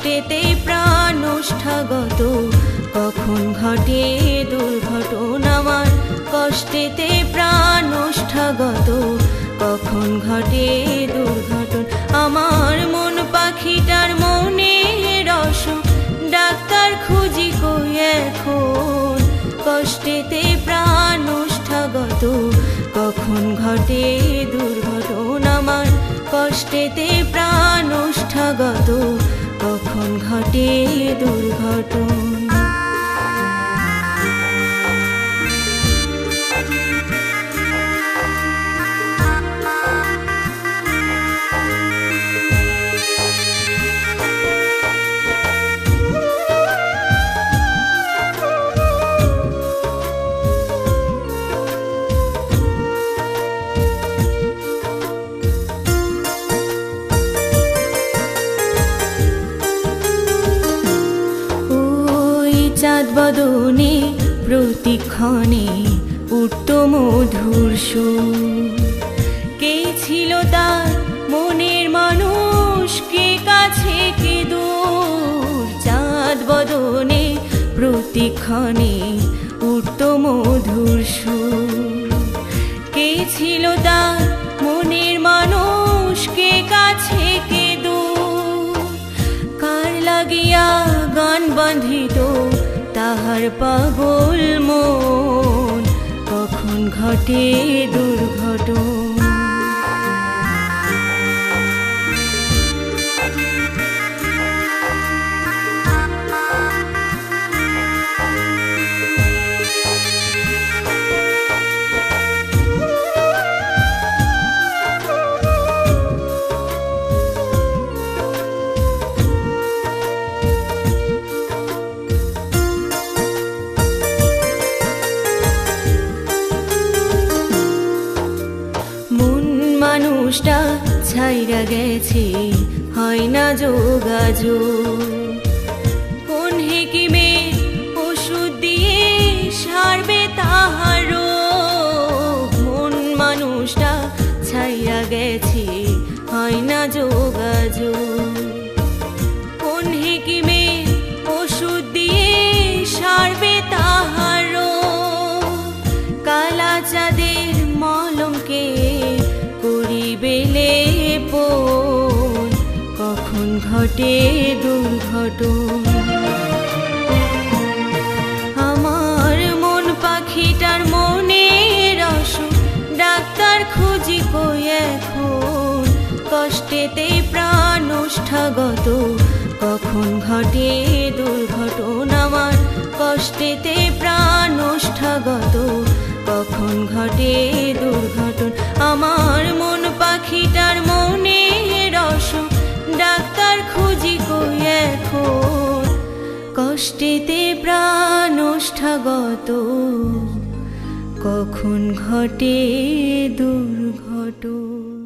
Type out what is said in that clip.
কষ্টেতে প্রাণ ওষ্ঠাগত, কখন ঘটে দুর্ঘটনা আমার। কষ্টেতে প্রাণ ওষ্ঠাগত, কখন ঘটে দুর্ঘটনা আমার। মন পাখিটার মনে রস, ডাক্তার খুঁজি কই এখন। কষ্টেতে প্রাণ ওষ্ঠাগত, কখন ঘটে দুর্ঘটনা আমার। কষ্টেতে প্রাণ ওষ্ঠাগত, কখন ঘটে দুর্ঘটনা। চাঁদ বদনে প্রতিক্ষণে উঠত মধুর সুর। কে ছিল তার মনের মানুষ, কে কাছে কে দূর। চাঁদ বদনে প্রতিক্ষণে উঠত মধুর সুর। কে ছিল তার মনের মানুষ, কে কাছে কে দূর। কার লাগিয়া গান বাঁধিত তাহার পাগল মন, কখন ঘটে দুর্ঘটনা। মানুষটা ছাইরা গেছে, হয় না যোগাযোগ। কোন হেকিমে ওষুধ দিয়ে সারবে তাহার রোগ। মন মানুষটা ছাইরা গেছে, হয় না যোগাযোগ। কোন হেকিমে ওষুধ দিয়ে সারবে তাহার রোগ। কালা চাঁদের মলমকে করিবে লেপন, কখন ঘটে দুর্ঘটনা। আমার মন পাখিটার মনে রস, ডাক্তার খুঁজি কই এখন। কষ্টেতে প্রাণ ওষ্ঠাগত, কখন ঘটে দুর্ঘটনা আমার। কষ্টেতে প্রাণ ওষ্ঠাগত, কখন ঘটে দুর্ঘটনা আমার। মন পাখিটার মনে রস, ডাক্তার খুঁজি কই এখন। কষ্টেতে প্রাণ ওষ্ঠাগত, কখন ঘটে দুর্ঘটনা।